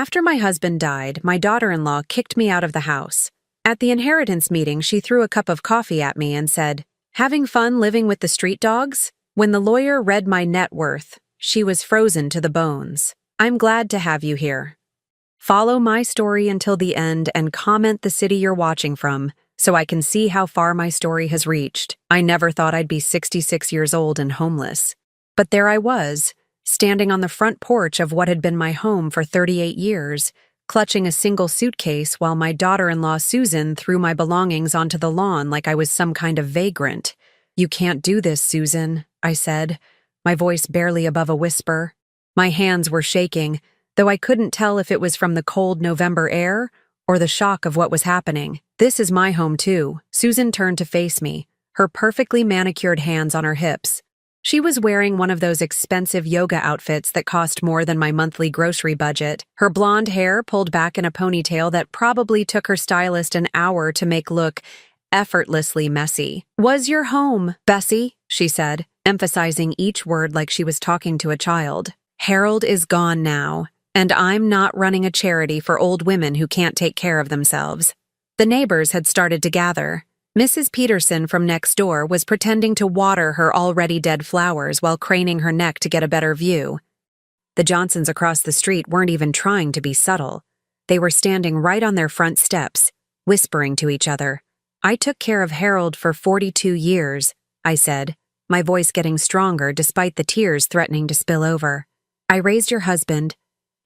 After my husband died, my daughter-in-law kicked me out of the house. At the inheritance meeting, she threw a cup of coffee at me and said, "Having fun living with the street dogs?" When the lawyer read my net worth, she was frozen to the bones. I'm glad to have you here. Follow my story until the end and comment the city you're watching from so I can see how far my story has reached. I never thought I'd be 66 years old and homeless. But there I was, standing on the front porch of what had been my home for 38 years, clutching a single suitcase while my daughter-in-law Susan threw my belongings onto the lawn like I was some kind of vagrant. "You can't do this, Susan," I said, my voice barely above a whisper. My hands were shaking, though I couldn't tell if it was from the cold November air or the shock of what was happening. "This is my home too." Susan turned to face me, her perfectly manicured hands on her hips. She was wearing one of those expensive yoga outfits that cost more than my monthly grocery budget, her blonde hair pulled back in a ponytail that probably took her stylist an hour to make look effortlessly messy. "Was your home, Bessie," she said, emphasizing each word like she was talking to a child. "Harold is gone now, and I'm not running a charity for old women who can't take care of themselves." The neighbors had started to gather. Mrs. Peterson from next door was pretending to water her already dead flowers while craning her neck to get a better view. The Johnsons across the street weren't even trying to be subtle. They were standing right on their front steps, whispering to each other. "I took care of Harold for 42 years, I said, my voice getting stronger despite the tears threatening to spill over. "I raised your husband.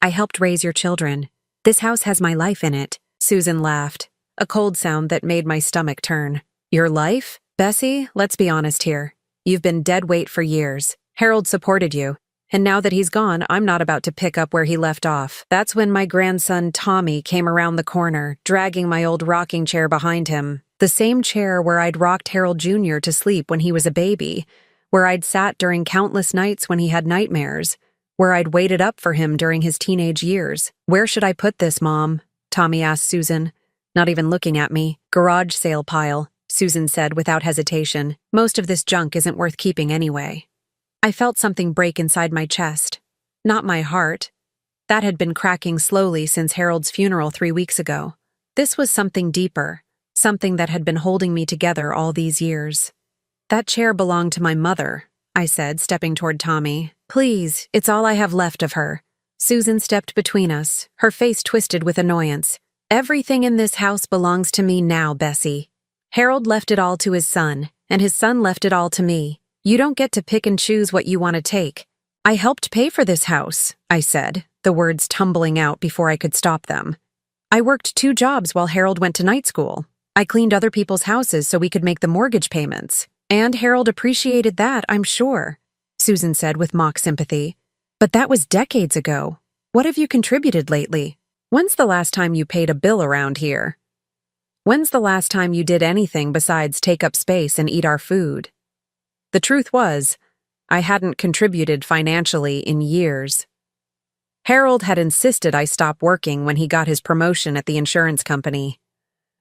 I helped raise your children. This house has my life in it." Susan laughed, a cold sound that made my stomach turn. "Your life? Bessie, let's be honest here. You've been dead weight for years. Harold supported you. And now that he's gone, I'm not about to pick up where he left off." That's when my grandson Tommy came around the corner, dragging my old rocking chair behind him. The same chair where I'd rocked Harold Jr. to sleep when he was a baby, where I'd sat during countless nights when he had nightmares, where I'd waited up for him during his teenage years. "Where should I put this, Mom?" Tommy asked Susan, not even looking at me. "Garage sale pile," Susan said without hesitation. "Most of this junk isn't worth keeping anyway." I felt something break inside my chest. Not my heart. That had been cracking slowly since Harold's funeral 3 weeks ago. This was something deeper, something that had been holding me together all these years. "That chair belonged to my mother," I said, stepping toward Tommy. "Please, it's all I have left of her." Susan stepped between us, her face twisted with annoyance. "Everything in this house belongs to me now, Bessie. Harold left it all to his son, and his son left it all to me. You don't get to pick and choose what you want to take." "I helped pay for this house," I said, the words tumbling out before I could stop them. "I worked 2 jobs while Harold went to night school. I cleaned other people's houses so we could make the mortgage payments. And Harold appreciated that, I'm sure," Susan said with mock sympathy. "But that was decades ago. What have you contributed lately? When's the last time you paid a bill around here? When's the last time you did anything besides take up space and eat our food?" The truth was, I hadn't contributed financially in years. Harold had insisted I stop working when he got his promotion at the insurance company.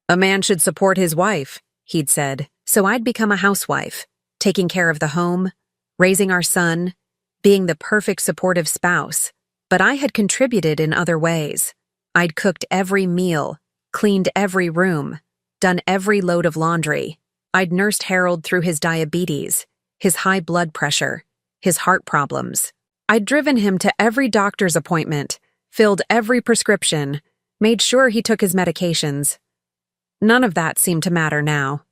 "A man should support his wife," he'd said, so I'd become a housewife, taking care of the home, raising our son, being the perfect supportive spouse. But I had contributed in other ways. I'd cooked every meal, cleaned every room, done every load of laundry. I'd nursed Harold through his diabetes, his high blood pressure, his heart problems. I'd driven him to every doctor's appointment, filled every prescription, made sure he took his medications. None of that seemed to matter now.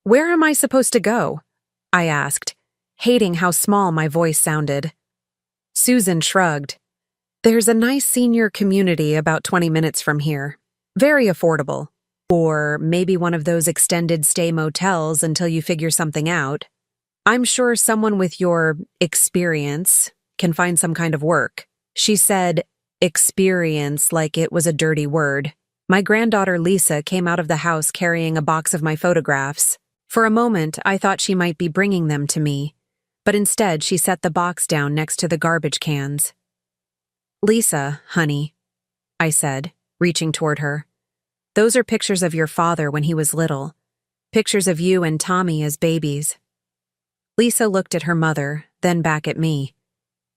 "Where am I supposed to go?" I asked, hating how small my voice sounded. Susan shrugged. "There's a nice senior community about 20 minutes from here. Very affordable. Or maybe one of those extended stay motels until you figure something out. I'm sure someone with your experience can find some kind of work." She said experience like it was a dirty word. My granddaughter Lisa came out of the house carrying a box of my photographs. For a moment, I thought she might be bringing them to me, but instead she set the box down next to the garbage cans. "Lisa, honey," I said, reaching toward her. "Those are pictures of your father when he was little. Pictures of you and Tommy as babies." Lisa looked at her mother, then back at me.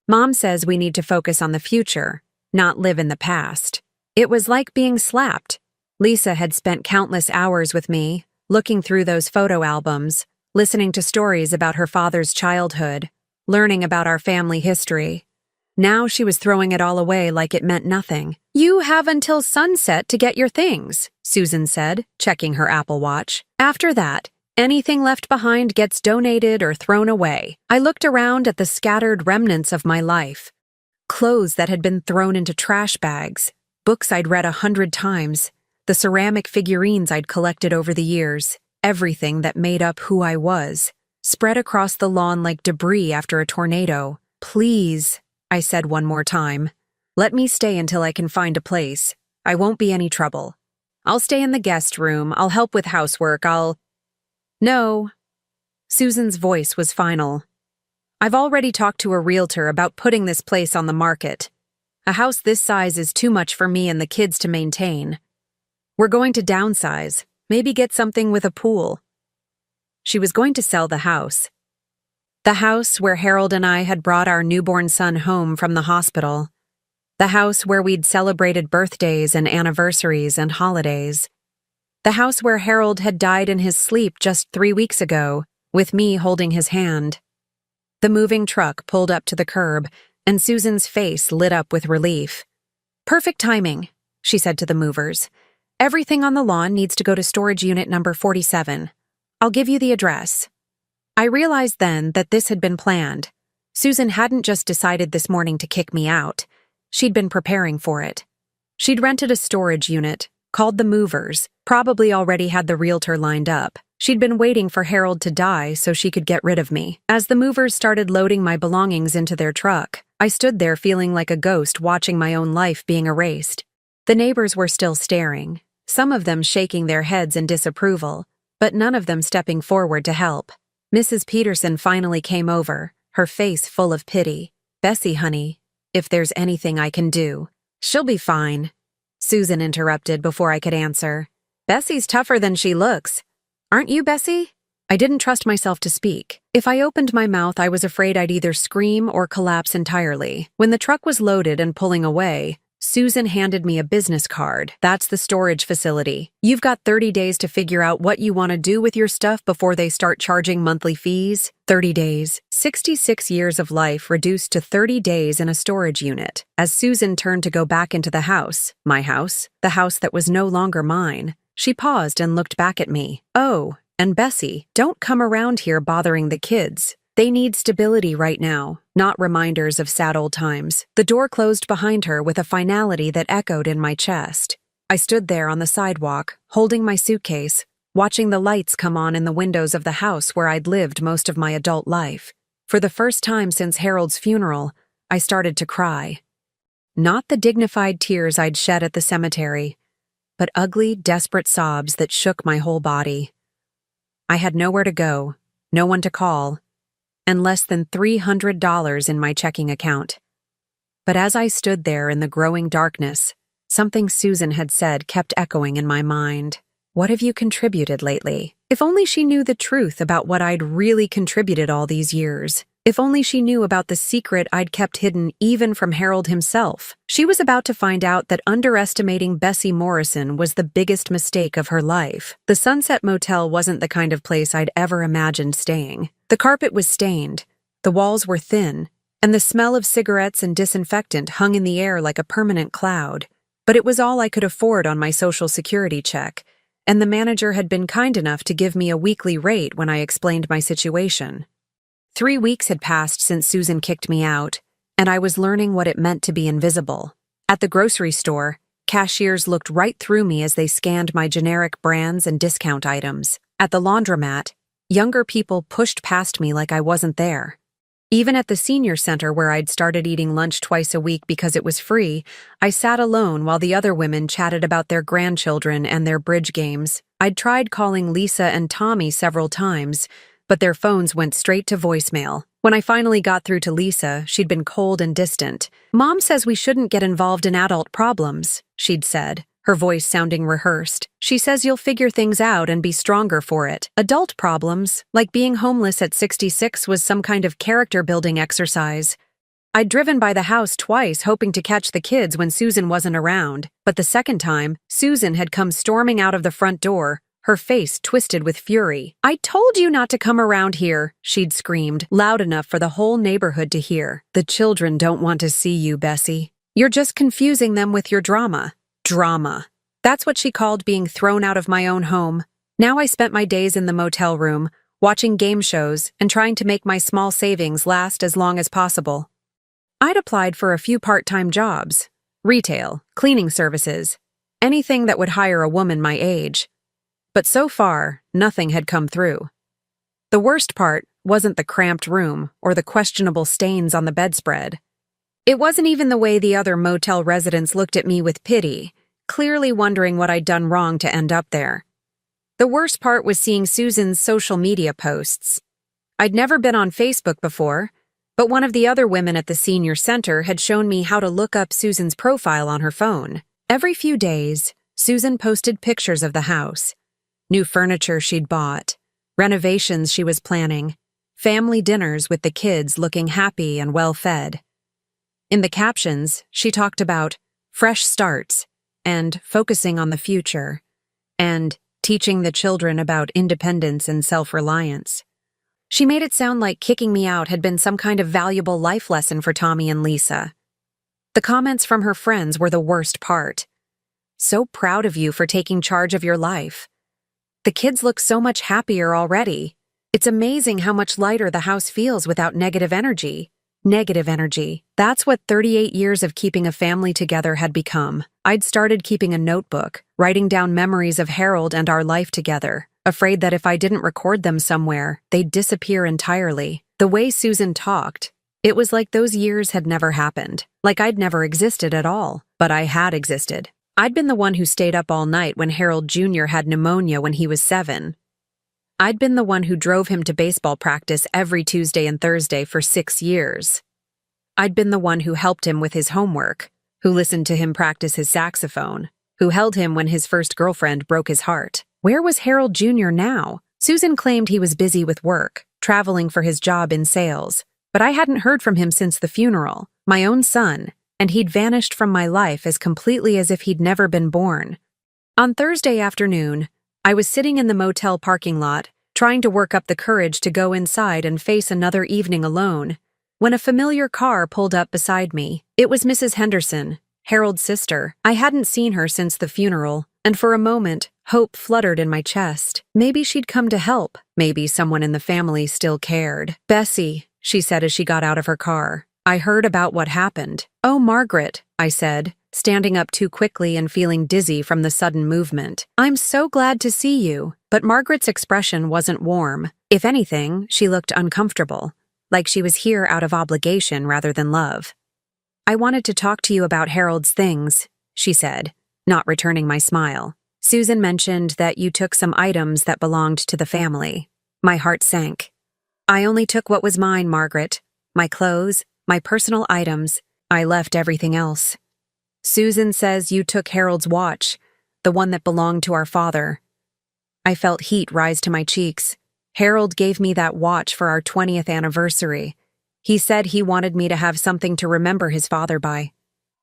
"Mom says we need to focus on the future, not live in the past. It was like being slapped. Lisa had spent countless hours with me, looking through those photo albums, listening to stories about her father's childhood, learning about our family history. Now she was throwing it all away like it meant nothing. "You have until sunset to get your things," Susan said, checking her Apple Watch. "After that, anything left behind gets donated or thrown away." I looked around at the scattered remnants of my life. Clothes that had been thrown into trash bags, books I'd read 100 times, the ceramic figurines I'd collected over the years, everything that made up who I was, spread across the lawn like debris after a tornado. "Please," I said one more time, "let me stay until I can find a place. I won't be any trouble. I'll stay in the guest room, I'll help with housework, No." Susan's voice was final. "I've already talked to a realtor about putting this place on the market. A house this size is too much for me and the kids to maintain. We're going to downsize, maybe get something with a pool." She was going to sell the house. The house where Harold and I had brought our newborn son home from the hospital. The house where we'd celebrated birthdays and anniversaries and holidays. The house where Harold had died in his sleep just 3 weeks ago, with me holding his hand. The moving truck pulled up to the curb, and Susan's face lit up with relief. "Perfect timing," she said to the movers. "Everything on the lawn needs to go to storage unit number 47. I'll give you the address." I realized then that this had been planned. Susan hadn't just decided this morning to kick me out. She'd been preparing for it. She'd rented a storage unit, called the movers, probably already had the realtor lined up. She'd been waiting for Harold to die so she could get rid of me. As the movers started loading my belongings into their truck, I stood there feeling like a ghost watching my own life being erased. The neighbors were still staring, some of them shaking their heads in disapproval, but none of them stepping forward to help. Mrs. Peterson finally came over, her face full of pity. "Bessie, honey, if there's anything I can do." "She'll be fine," Susan interrupted before I could answer. "Bessie's tougher than she looks. Aren't you, Bessie?" I didn't trust myself to speak. If I opened my mouth, I was afraid I'd either scream or collapse entirely. When the truck was loaded and pulling away, Susan handed me a business card. "That's the storage facility. You've got 30 days to figure out what you want to do with your stuff before they start charging monthly fees." 30 days. 66 years of life reduced to 30 days in a storage unit. As Susan turned to go back into the house, my house, the house that was no longer mine, she paused and looked back at me. "Oh, and Bessie, don't come around here bothering the kids. They need stability right now, not reminders of sad old times." The door closed behind her with a finality that echoed in my chest. I stood there on the sidewalk, holding my suitcase, watching the lights come on in the windows of the house where I'd lived most of my adult life. For the first time since Harold's funeral, I started to cry. Not the dignified tears I'd shed at the cemetery, but ugly, desperate sobs that shook my whole body. I had nowhere to go, no one to call, and less than $300 in my checking account. But as I stood there in the growing darkness, something Susan had said kept echoing in my mind. "What have you contributed lately?" If only she knew the truth about what I'd really contributed all these years. If only she knew about the secret I'd kept hidden even from Harold himself. She was about to find out that underestimating Bessie Morrison was the biggest mistake of her life. The Sunset Motel wasn't the kind of place I'd ever imagined staying. The carpet was stained, the walls were thin, and the smell of cigarettes and disinfectant hung in the air like a permanent cloud. But it was all I could afford on my Social Security check, and the manager had been kind enough to give me a weekly rate when I explained my situation. 3 weeks had passed since Susan kicked me out, and I was learning what it meant to be invisible. At the grocery store, cashiers looked right through me as they scanned my generic brands and discount items. At the laundromat, younger people pushed past me like I wasn't there. Even at the senior center where I'd started eating lunch twice a week because it was free, I sat alone while the other women chatted about their grandchildren and their bridge games. I'd tried calling Lisa and Tommy several times, but their phones went straight to voicemail. When I finally got through to Lisa, she'd been cold and distant. "Mom says we shouldn't get involved in adult problems," she'd said, her voice sounding rehearsed. "She says you'll figure things out and be stronger for it. Adult problems, like being homeless at 66, was some kind of character-building exercise." I'd driven by the house twice hoping to catch the kids when Susan wasn't around, but the second time, Susan had come storming out of the front door, her face twisted with fury. "I told you not to come around here," she'd screamed, loud enough for the whole neighborhood to hear. "The children don't want to see you, Bessie. You're just confusing them with your drama." Drama. That's what she called being thrown out of my own home. Now I spent my days in the motel room, watching game shows and trying to make my small savings last as long as possible. I'd applied for a few part-time jobs, retail, cleaning services, anything that would hire a woman my age. But so far, nothing had come through. The worst part wasn't the cramped room or the questionable stains on the bedspread. It wasn't even the way the other motel residents looked at me with pity, clearly wondering what I'd done wrong to end up there. The worst part was seeing Susan's social media posts. I'd never been on Facebook before, but one of the other women at the senior center had shown me how to look up Susan's profile on her phone. Every few days, Susan posted pictures of the house, new furniture she'd bought, renovations she was planning, family dinners with the kids looking happy and well-fed. In the captions, she talked about fresh starts and focusing on the future and teaching the children about independence and self-reliance. She made it sound like kicking me out had been some kind of valuable life lesson for Tommy and Lisa. The comments from her friends were the worst part. "So proud of you for taking charge of your life. The kids look so much happier already. It's amazing how much lighter the house feels without negative energy." Negative energy. That's what 38 years of keeping a family together had become. I'd started keeping a notebook, writing down memories of Harold and our life together, afraid that if I didn't record them somewhere, they'd disappear entirely. The way Susan talked, it was like those years had never happened, like I'd never existed at all. But I had existed. I'd been the one who stayed up all night when Harold Jr. had pneumonia when he was 7. I'd been the one who drove him to baseball practice every Tuesday and Thursday for 6 years. I'd been the one who helped him with his homework, who listened to him practice his saxophone, who held him when his first girlfriend broke his heart. Where was Harold Jr. now? Susan claimed he was busy with work, traveling for his job in sales, but I hadn't heard from him since the funeral, my own son, and he'd vanished from my life as completely as if he'd never been born. On Thursday afternoon, I was sitting in the motel parking lot, trying to work up the courage to go inside and face another evening alone, when a familiar car pulled up beside me. It was Mrs. Henderson, Harold's sister. I hadn't seen her since the funeral, and for a moment, hope fluttered in my chest. Maybe she'd come to help. Maybe someone in the family still cared. "Bessie," she said as she got out of her car, "I heard about what happened." "Oh, Margaret," I said, standing up too quickly and feeling dizzy from the sudden movement. "I'm so glad to see you." But Margaret's expression wasn't warm. If anything, she looked uncomfortable, like she was here out of obligation rather than love. "I wanted to talk to you about Harold's things," she said, not returning my smile. "Susan mentioned that you took some items that belonged to the family." My heart sank. "I only took what was mine, Margaret. My clothes, my personal items. I left everything else." "Susan says you took Harold's watch, the one that belonged to our father." I felt heat rise to my cheeks. "Harold gave me that watch for our 20th anniversary. He said he wanted me to have something to remember his father by."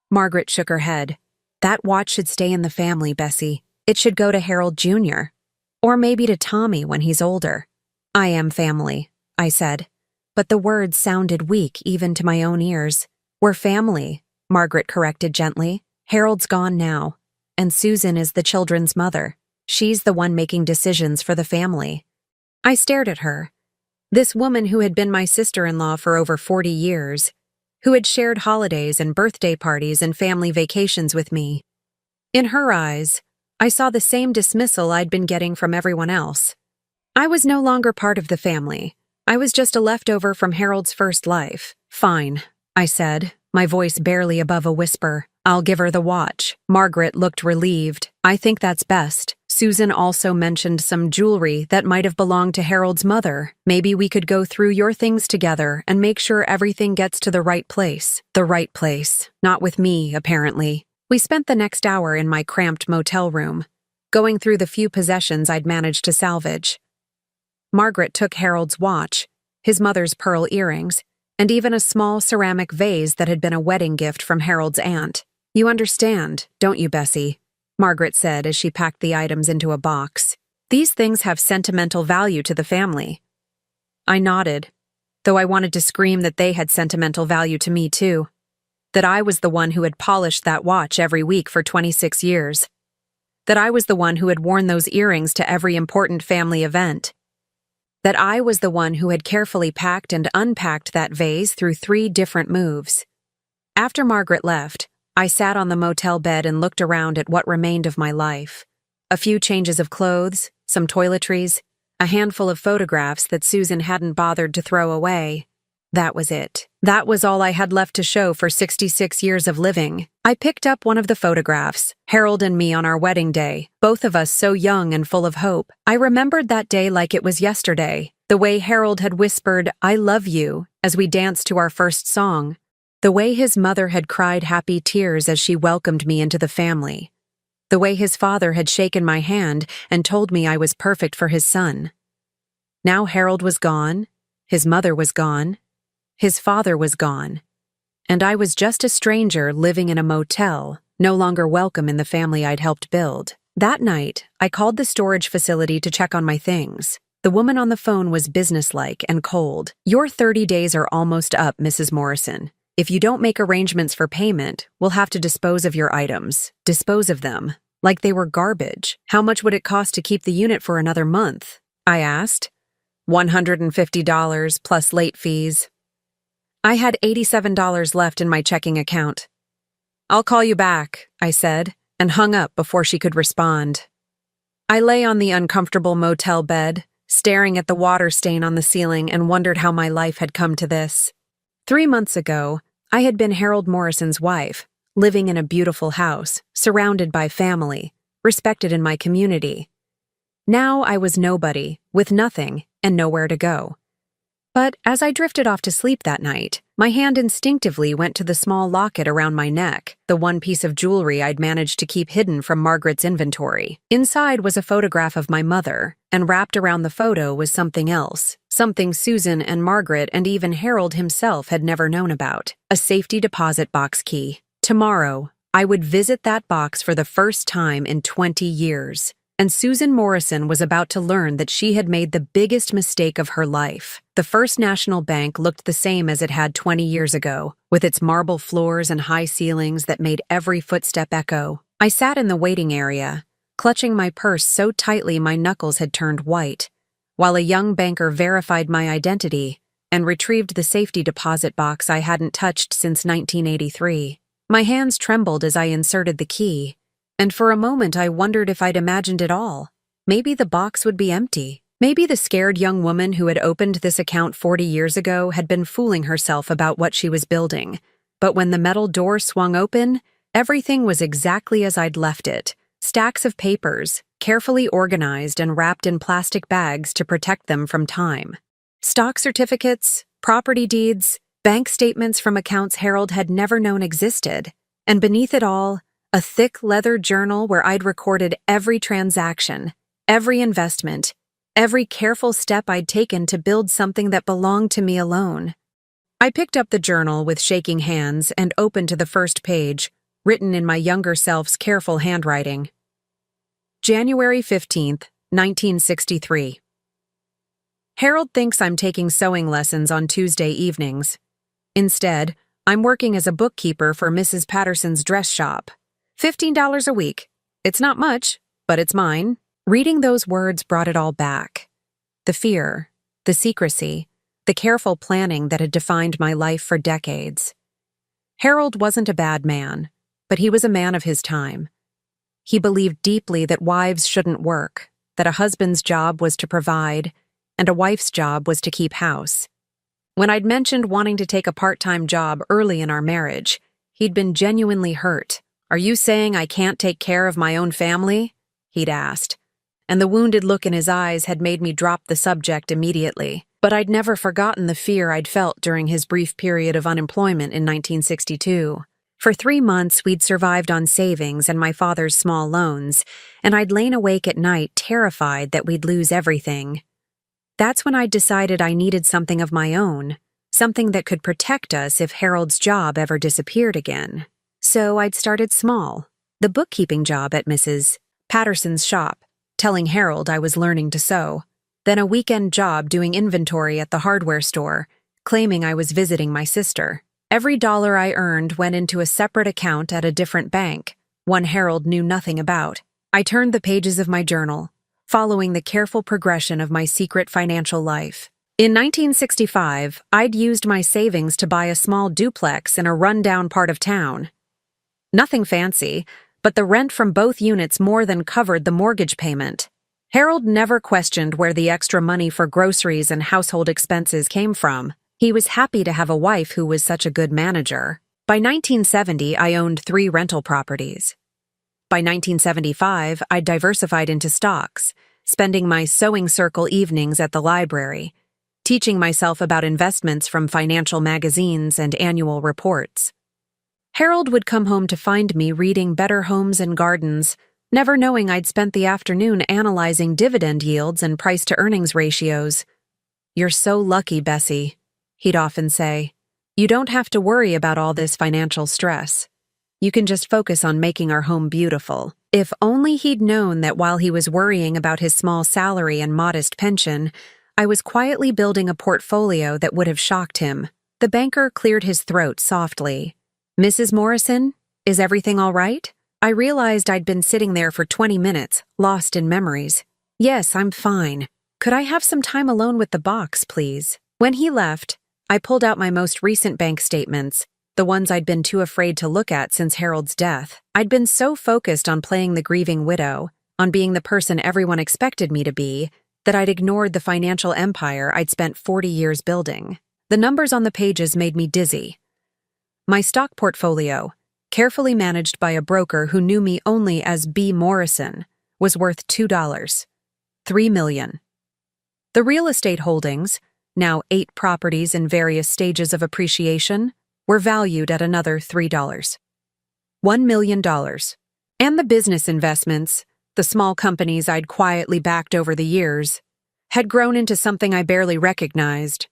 Margaret shook her head. "That watch should stay in the family, Bessie. It should go to Harold Jr. Or maybe to Tommy when he's older." "I am family," I said, but the words sounded weak even to my own ears. "We're family," Margaret corrected gently. "Harold's gone now, and Susan is the children's mother. She's the one making decisions for the family." I stared at her. This woman who had been my sister-in-law for over 40 years, who had shared holidays and birthday parties and family vacations with me. In her eyes, I saw the same dismissal I'd been getting from everyone else. I was no longer part of the family. I was just a leftover from Harold's first life. "Fine," I said, my voice barely above a whisper. "I'll give her the watch." Margaret looked relieved. "I think that's best. Susan also mentioned some jewelry that might have belonged to Harold's mother. Maybe we could go through your things together and make sure everything gets to the right place." The right place. Not with me, apparently. We spent the next hour in my cramped motel room, going through the few possessions I'd managed to salvage. Margaret took Harold's watch, his mother's pearl earrings, and even a small ceramic vase that had been a wedding gift from Harold's aunt. "You understand, don't you, Bessie?" Margaret said as she packed the items into a box. "These things have sentimental value to the family." I nodded, though I wanted to scream that they had sentimental value to me too. That I was the one who had polished that watch every week for 26 years. That I was the one who had worn those earrings to every important family event. That I was the one who had carefully packed and unpacked that vase through 3 different moves. After Margaret left, I sat on the motel bed and looked around at what remained of my life. A few changes of clothes, some toiletries, a handful of photographs that Susan hadn't bothered to throw away. That was it. That was all I had left to show for 66 years of living. I picked up one of the photographs, Harold and me on our wedding day, both of us so young and full of hope. I remembered that day like it was yesterday, the way Harold had whispered, "I love you," as we danced to our first song. The way his mother had cried happy tears as she welcomed me into the family. The way his father had shaken my hand and told me I was perfect for his son. Now Harold was gone, his mother was gone, his father was gone, and I was just a stranger living in a motel, no longer welcome in the family I'd helped build. That night, I called the storage facility to check on my things. The woman on the phone was businesslike and cold. "Your 30 days are almost up, Mrs. Morrison. If you don't make arrangements for payment, we'll have to dispose of your items. Dispose of them. Like they were garbage. How much would it cost to keep the unit for another month?" I asked. $150 plus late fees. I had $87 left in my checking account. "I'll call you back," I said, and hung up before she could respond. I lay on the uncomfortable motel bed, staring at the water stain on the ceiling, and wondered how my life had come to this. 3 months ago, I had been Harold Morrison's wife, living in a beautiful house, surrounded by family, respected in my community. Now I was nobody, with nothing, and nowhere to go. But as I drifted off to sleep that night, my hand instinctively went to the small locket around my neck, the one piece of jewelry I'd managed to keep hidden from Margaret's inventory. Inside was a photograph of my mother, and wrapped around the photo was something else, something Susan and Margaret and even Harold himself had never known about, a safety deposit box key. Tomorrow, I would visit that box for the first time in 20 years. And Susan Morrison was about to learn that she had made the biggest mistake of her life. The First National Bank looked the same as it had 20 years ago, with its marble floors and high ceilings that made every footstep echo. I sat in the waiting area, clutching my purse so tightly my knuckles had turned white, while a young banker verified my identity and retrieved the safety deposit box I hadn't touched since 1983. My hands trembled as I inserted the key. And for a moment I wondered if I'd imagined it all. Maybe the box would be empty. Maybe the scared young woman who had opened this account 40 years ago had been fooling herself about what she was building. But when the metal door swung open, everything was exactly as I'd left it. Stacks of papers, carefully organized and wrapped in plastic bags to protect them from time. Stock certificates, property deeds, bank statements from accounts Harold had never known existed. And beneath it all, a thick leather journal where I'd recorded every transaction, every investment, every careful step I'd taken to build something that belonged to me alone. I picked up the journal with shaking hands and opened to the first page, written in my younger self's careful handwriting. January 15th, 1963. Harold thinks I'm taking sewing lessons on Tuesday evenings. Instead, I'm working as a bookkeeper for Mrs. Patterson's dress shop. $15 a week. It's not much, but it's mine. Reading those words brought it all back. The fear, the secrecy, the careful planning that had defined my life for decades. Harold wasn't a bad man, but he was a man of his time. He believed deeply that wives shouldn't work, that a husband's job was to provide, and a wife's job was to keep house. When I'd mentioned wanting to take a part-time job early in our marriage, he'd been genuinely hurt. "Are you saying I can't take care of my own family?" he'd asked, and the wounded look in his eyes had made me drop the subject immediately. But I'd never forgotten the fear I'd felt during his brief period of unemployment in 1962. For 3 months, we'd survived on savings and my father's small loans, and I'd lain awake at night terrified that we'd lose everything. That's when I decided I needed something of my own, something that could protect us if Harold's job ever disappeared again. So I'd started small, the bookkeeping job at Mrs. Patterson's shop, telling Harold I was learning to sew, then a weekend job doing inventory at the hardware store, claiming I was visiting my sister. Every dollar I earned went into a separate account at a different bank, one Harold knew nothing about. I turned the pages of my journal, following the careful progression of my secret financial life. In 1965, I'd used my savings to buy a small duplex in a rundown part of town. Nothing fancy, but the rent from both units more than covered the mortgage payment. Harold never questioned where the extra money for groceries and household expenses came from. He was happy to have a wife who was such a good manager. By 1970, I owned 3 rental properties. By 1975, I'd diversified into stocks, spending my sewing circle evenings at the library, teaching myself about investments from financial magazines and annual reports. Harold would come home to find me reading Better Homes and Gardens, never knowing I'd spent the afternoon analyzing dividend yields and price-to-earnings ratios. "You're so lucky, Bessie," he'd often say. "You don't have to worry about all this financial stress. You can just focus on making our home beautiful." If only he'd known that while he was worrying about his small salary and modest pension, I was quietly building a portfolio that would have shocked him. The banker cleared his throat softly. "Mrs. Morrison, is everything all right?" I realized I'd been sitting there for 20 minutes, lost in memories. "Yes, I'm fine. Could I have some time alone with the box, please?" When he left, I pulled out my most recent bank statements, the ones I'd been too afraid to look at since Harold's death. I'd been so focused on playing the grieving widow, on being the person everyone expected me to be, that I'd ignored the financial empire I'd spent 40 years building. The numbers on the pages made me dizzy. My stock portfolio, carefully managed by a broker who knew me only as B. Morrison, was worth $2. $3 million. The real estate holdings, now 8 properties in various stages of appreciation, were valued at another $3. $1 million. And the business investments, the small companies I'd quietly backed over the years, had grown into something I barely recognized.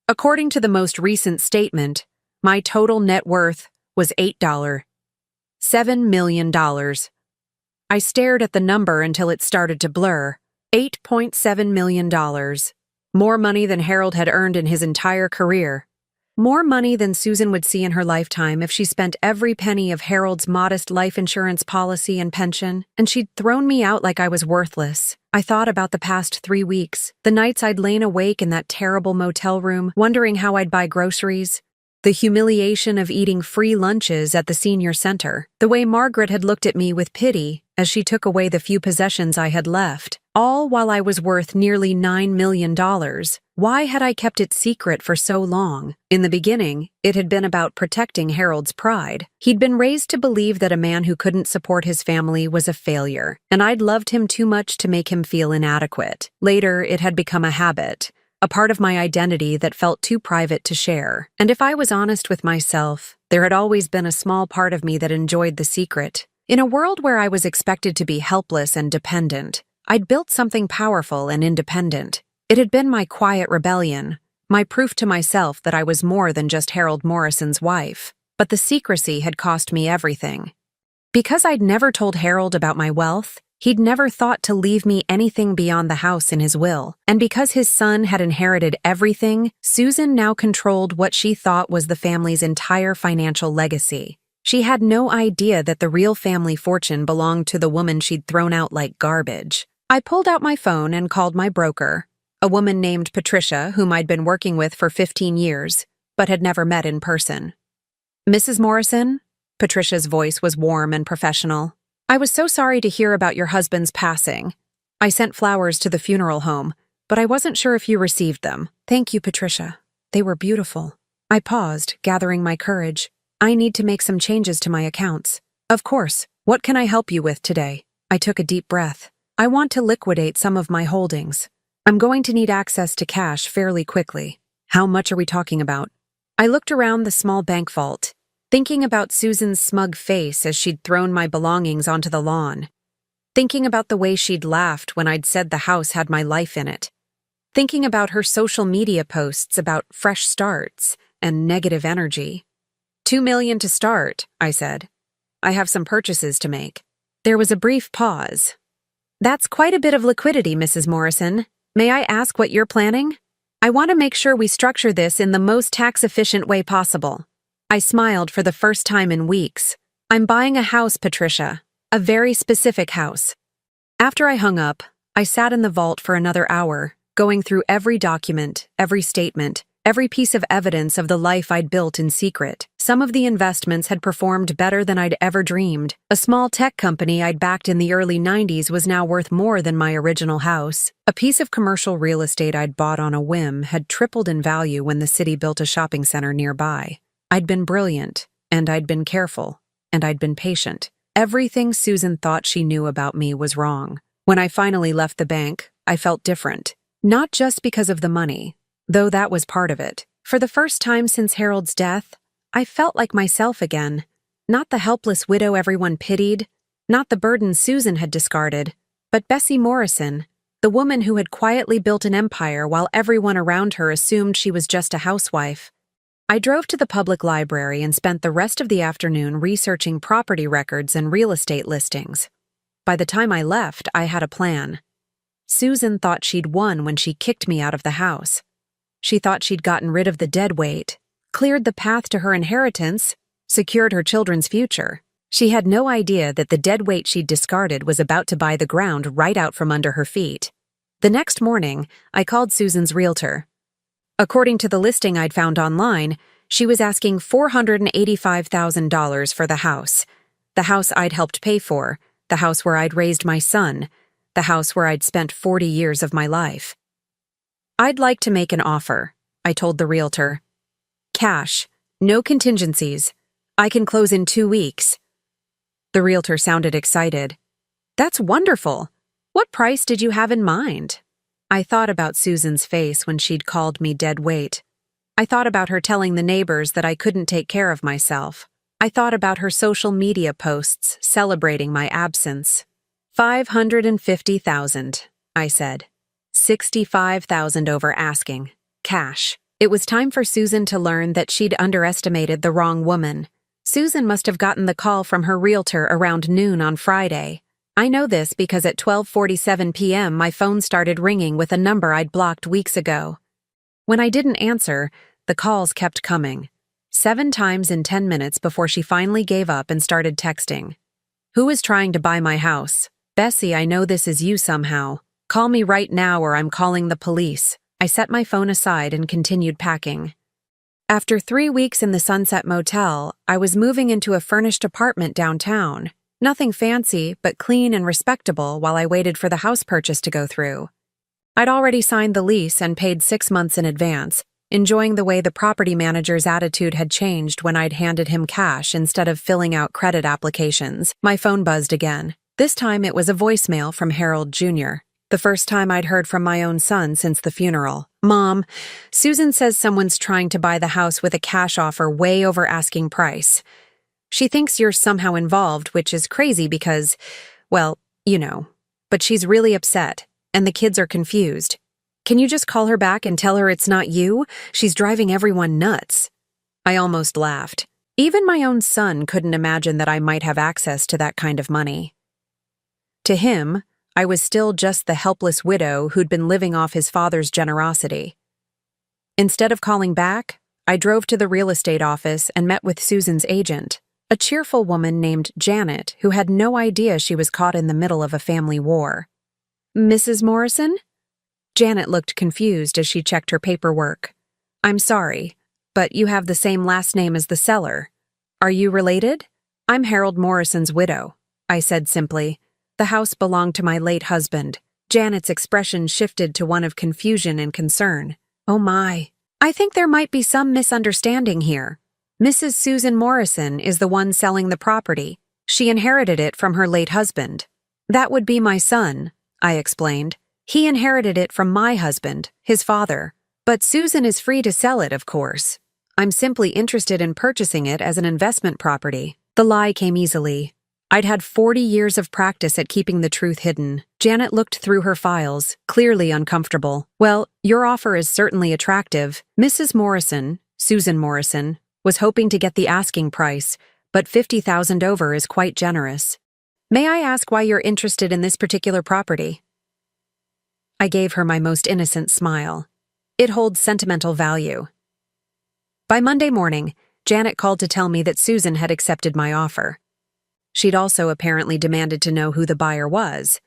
According to the most recent statement, my total net worth was $7 million. I stared at the number until it started to blur. $8.7 million. More money than Harold had earned in his entire career. More money than Susan would see in her lifetime if she spent every penny of Harold's modest life insurance policy and pension, and she'd thrown me out like I was worthless. I thought about the past 3 weeks, the nights I'd lain awake in that terrible motel room, wondering how I'd buy groceries, the humiliation of eating free lunches at the senior center, the way Margaret had looked at me with pity as she took away the few possessions I had left, all while I was worth nearly $9 million. Why had I kept it secret for so long? In the beginning, it had been about protecting Harold's pride. He'd been raised to believe that a man who couldn't support his family was a failure, and I'd loved him too much to make him feel inadequate. Later, it had become a habit, a part of my identity that felt too private to share. And if I was honest with myself, there had always been a small part of me that enjoyed the secret. In a world where I was expected to be helpless and dependent, I'd built something powerful and independent. It had been my quiet rebellion, my proof to myself that I was more than just Harold Morrison's wife. But the secrecy had cost me everything. Because I'd never told Harold about my wealth, he'd never thought to leave me anything beyond the house in his will. And because his son had inherited everything, Susan now controlled what she thought was the family's entire financial legacy. She had no idea that the real family fortune belonged to the woman she'd thrown out like garbage. I pulled out my phone and called my broker, a woman named Patricia whom I'd been working with for 15 years, but had never met in person. "Mrs. Morrison?" Patricia's voice was warm and professional. "I was so sorry to hear about your husband's passing. I sent flowers to the funeral home, but I wasn't sure if you received them." "Thank you, Patricia. They were beautiful." I paused, gathering my courage. "I need to make some changes to my accounts." "Of course. What can I help you with today?" I took a deep breath. "I want to liquidate some of my holdings. I'm going to need access to cash fairly quickly." "How much are we talking about?" I looked around the small bank vault, thinking about Susan's smug face as she'd thrown my belongings onto the lawn, thinking about the way she'd laughed when I'd said the house had my life in it. thinking about her social media posts about fresh starts and negative energy. $2 million to start, I said. I have some purchases to make. There was a brief pause. That's quite a bit of liquidity, Mrs. Morrison. May I ask what you're planning? I want to make sure we structure this in the most tax-efficient way possible. I smiled for the first time in weeks. I'm buying a house, Patricia. A very specific house. After I hung up, I sat in the vault for another hour, going through every document, every statement, every piece of evidence of the life I'd built in secret. Some of the investments had performed better than I'd ever dreamed. A small tech company I'd backed in the early 90s was now worth more than my original house. A piece of commercial real estate I'd bought on a whim had tripled in value when the city built a shopping center nearby. I'd been brilliant, and I'd been careful, and I'd been patient. Everything Susan thought she knew about me was wrong. When I finally left the bank, I felt different. Not just because of the money, though that was part of it. For the first time since Harold's death, I felt like myself again. Not the helpless widow everyone pitied, not the burden Susan had discarded, but Bessie Morrison, the woman who had quietly built an empire while everyone around her assumed she was just a housewife. I drove to the public library and spent the rest of the afternoon researching property records and real estate listings. By the time I left, I had a plan. Susan thought she'd won when she kicked me out of the house. She thought she'd gotten rid of the deadweight, cleared the path to her inheritance, secured her children's future. She had no idea that the deadweight she'd discarded was about to buy the ground right out from under her feet. The next morning, I called Susan's realtor. According to the listing I'd found online, she was asking $485,000 for the house I'd helped pay for, the house where I'd raised my son, the house where I'd spent 40 years of my life. I'd like to make an offer, I told the realtor. Cash, no contingencies. I can close in 2 weeks. The realtor sounded excited. That's wonderful. What price did you have in mind? I thought about Susan's face when she'd called me dead weight. I thought about her telling the neighbors that I couldn't take care of myself. I thought about her social media posts celebrating my absence. $550,000, I said. $65,000 over asking. Cash. It was time for Susan to learn that she'd underestimated the wrong woman. Susan must have gotten the call from her realtor around noon on Friday. I know this because at 12:47 p.m. my phone started ringing with a number I'd blocked weeks ago. When I didn't answer, the calls kept coming. 7 times in 10 minutes before she finally gave up and started texting. Who is trying to buy my house? Bessie, I know this is you somehow. Call me right now or I'm calling the police. I set my phone aside and continued packing. After 3 weeks in the Sunset Motel, I was moving into a furnished apartment downtown. Nothing fancy, but clean and respectable while I waited for the house purchase to go through. I'd already signed the lease and paid 6 months in advance, enjoying the way the property manager's attitude had changed when I'd handed him cash instead of filling out credit applications. My phone buzzed again. This time it was a voicemail from Harold Jr., the first time I'd heard from my own son since the funeral. Mom, Susan says someone's trying to buy the house with a cash offer way over asking price. She thinks you're somehow involved, which is crazy because, well, you know. But she's really upset, and the kids are confused. Can you just call her back and tell her it's not you? She's driving everyone nuts. I almost laughed. Even my own son couldn't imagine that I might have access to that kind of money. To him, I was still just the helpless widow who'd been living off his father's generosity. Instead of calling back, I drove to the real estate office and met with Susan's agent, a cheerful woman named Janet who had no idea she was caught in the middle of a family war. Mrs. Morrison? Janet looked confused as she checked her paperwork. I'm sorry, but you have the same last name as the seller. Are you related? I'm Harold Morrison's widow, I said simply. The house belonged to my late husband. Janet's expression shifted to one of confusion and concern. Oh my. I think there might be some misunderstanding here. Mrs. Susan Morrison is the one selling the property. She inherited it from her late husband. That would be my son, I explained. He inherited it from my husband, his father. But Susan is free to sell it, of course. I'm simply interested in purchasing it as an investment property. The lie came easily. I'd had 40 years of practice at keeping the truth hidden. Janet looked through her files, clearly uncomfortable. Well, your offer is certainly attractive. Mrs. Morrison, Susan Morrison, was hoping to get the asking price, but $50,000 over is quite generous. May I ask why you're interested in this particular property? I gave her my most innocent smile. It holds sentimental value. By Monday morning, Janet called to tell me that Susan had accepted my offer. She'd also apparently demanded to know who the buyer was.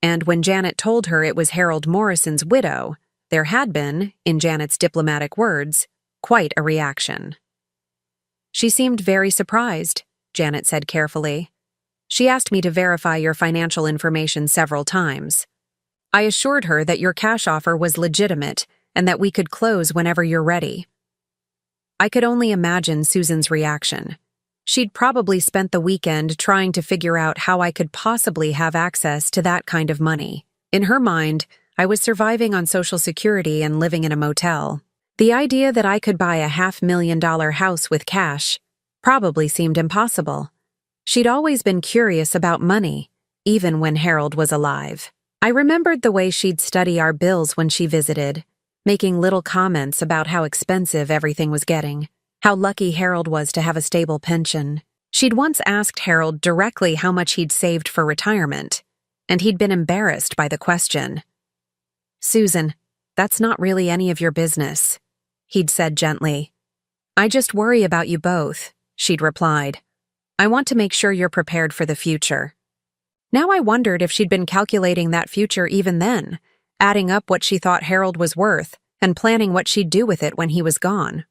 And when Janet told her it was Harold Morrison's widow, there had been, in Janet's diplomatic words, quite a reaction. She seemed very surprised, Janet said carefully. She asked me to verify your financial information several times. I assured her that your cash offer was legitimate and that we could close whenever you're ready. I could only imagine Susan's reaction. She'd probably spent the weekend trying to figure out how I could possibly have access to that kind of money. In her mind, I was surviving on Social Security and living in a motel. The idea that I could buy a $500,000 house with cash probably seemed impossible. She'd always been curious about money, even when Harold was alive. I remembered the way she'd study our bills when she visited, making little comments about how expensive everything was getting, how lucky Harold was to have a stable pension. She'd once asked Harold directly how much he'd saved for retirement, and he'd been embarrassed by the question. "Susan, that's not really any of your business," he'd said gently. "I just worry about you both," she'd replied. "I want to make sure you're prepared for the future." Now I wondered if she'd been calculating that future even then, adding up what she thought Harold was worth and planning what she'd do with it when he was gone.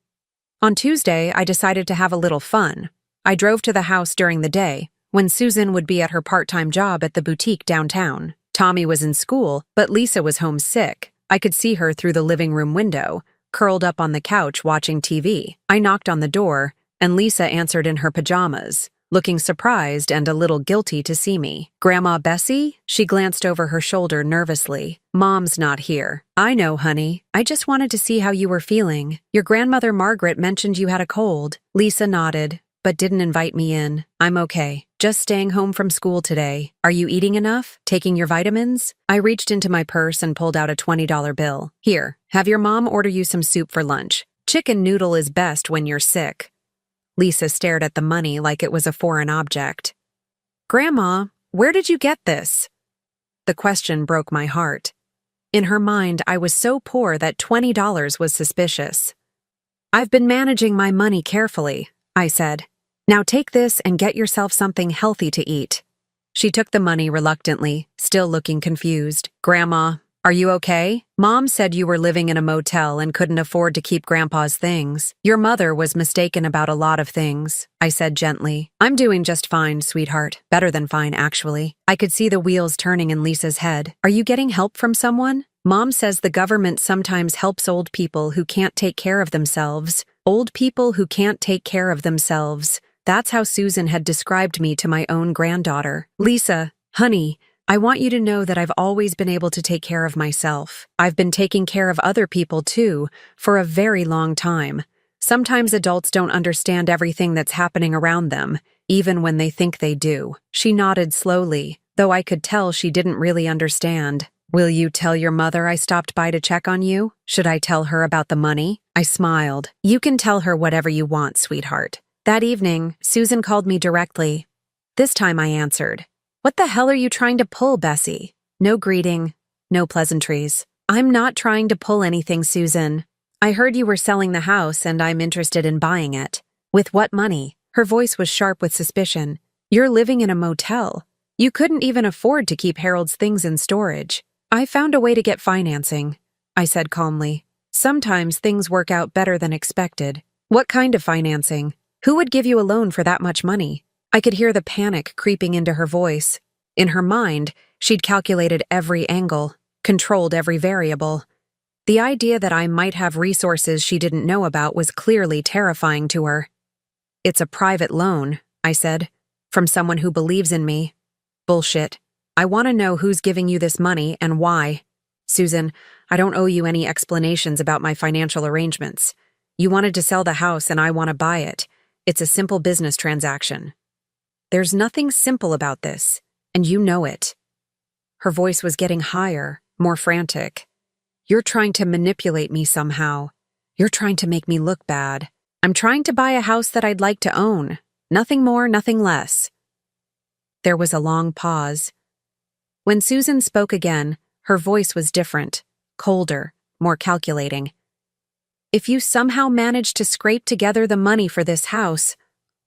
On Tuesday, I decided to have a little fun. I drove to the house during the day, when Susan would be at her part-time job at the boutique downtown. Tommy was in school, but Lisa was home sick. I could see her through the living room window, curled up on the couch watching TV. I knocked on the door, and Lisa answered in her pajamas, looking surprised and a little guilty to see me. "Grandma Bessie?" She glanced over her shoulder nervously. "Mom's not here." "I know, honey. I just wanted to see how you were feeling. Your grandmother Margaret mentioned you had a cold." Lisa nodded, but didn't invite me in. "I'm okay. Just staying home from school today. Are you eating enough? Taking your vitamins?" I reached into my purse and pulled out a $20 bill. "Here, have your mom order you some soup for lunch. Chicken noodle is best when you're sick." Lisa stared at the money like it was a foreign object. "Grandma, where did you get this?" The question broke my heart. In her mind, I was so poor that $20 was suspicious. "I've been managing my money carefully," I said. "Now take this and get yourself something healthy to eat." She took the money reluctantly, still looking confused. "Grandma, are you okay? Mom said you were living in a motel and couldn't afford to keep Grandpa's things. Your mother was mistaken about a lot of things," I said gently. "I'm doing just fine, sweetheart. Better than fine, actually." I could see the wheels turning in Lisa's head. "Are you getting help from someone? Mom says the government sometimes helps old people who can't take care of themselves. Old people who can't take care of themselves. That's how Susan had described me to my own granddaughter. Lisa, honey, I want you to know that I've always been able to take care of myself. I've been taking care of other people, too, for a very long time. Sometimes adults don't understand everything that's happening around them, even when they think they do." She nodded slowly, though I could tell she didn't really understand. "Will you tell your mother I stopped by to check on you? Should I tell her about the money?" I smiled. "You can tell her whatever you want, sweetheart." That evening, Susan called me directly. This time I answered. "What the hell are you trying to pull, Bessie?" No greeting, no pleasantries. "I'm not trying to pull anything, Susan. I heard you were selling the house and I'm interested in buying it." "With what money?" Her voice was sharp with suspicion. "You're living in a motel. You couldn't even afford to keep Harold's things in storage." "I found a way to get financing," I said calmly. "Sometimes things work out better than expected." "What kind of financing? Who would give you a loan for that much money?" I could hear the panic creeping into her voice. In her mind, she'd calculated every angle, controlled every variable. The idea that I might have resources she didn't know about was clearly terrifying to her. "It's a private loan," I said, "from someone who believes in me." "Bullshit. I want to know who's giving you this money and why." "Susan, I don't owe you any explanations about my financial arrangements. You wanted to sell the house and I want to buy it. It's a simple business transaction." There's nothing simple about this, and you know it. Her voice was getting higher, more frantic. You're trying to manipulate me somehow. You're trying to make me look bad. I'm trying to buy a house that I'd like to own. Nothing more, nothing less. There was a long pause. When Susan spoke again, her voice was different, colder, more calculating. If you somehow manage to scrape together the money for this house,